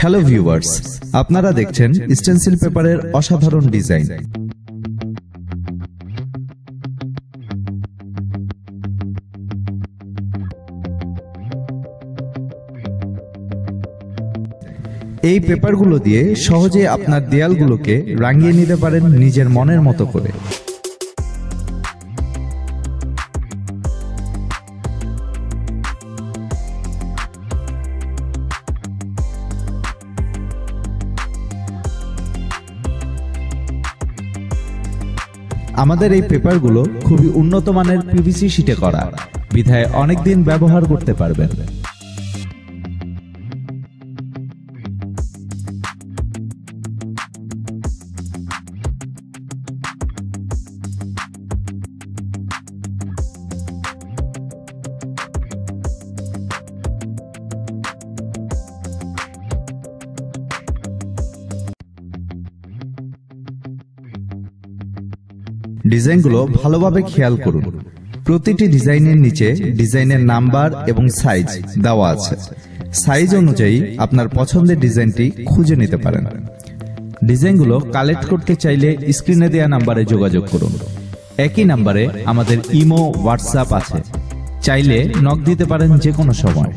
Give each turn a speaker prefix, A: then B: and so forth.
A: Hello viewers, আপনারা দেখছেন stencil পেপারের অসাধারণ ডিজাইন। এই পেপারগুলো দিয়ে সহজে আপনার দেয়ালগুলোকে রাঙিয়ে নিতে পারেন নিজের মনের মতো করে। আমাদের এই পেপারগুলো খুবই উন্নত মানের পিভিসি শীটে করা, বিধায় অনেকদিন ব্যবহার করতে পারবেন। ডিজাইনগুলো ভালোভাবে খেয়াল করুন। প্রতিটি ডিজাইনের নিচে ডিজাইনের নাম্বার এবং সাইজ দেওয়া আছে। সাইজ অনুযায়ী আপনার পছন্দের ডিজাইনটি খুঁজে নিতে পারেন। ডিজাইনগুলো কালেক্ট করতে চাইলে স্ক্রিনে দেওয়া নাম্বারে যোগাযোগ করুন। একই নাম্বারে আমাদের ইমো, হোয়াটসঅ্যাপ আছে, চাইলে নক দিতে পারেন যে কোনো সময়।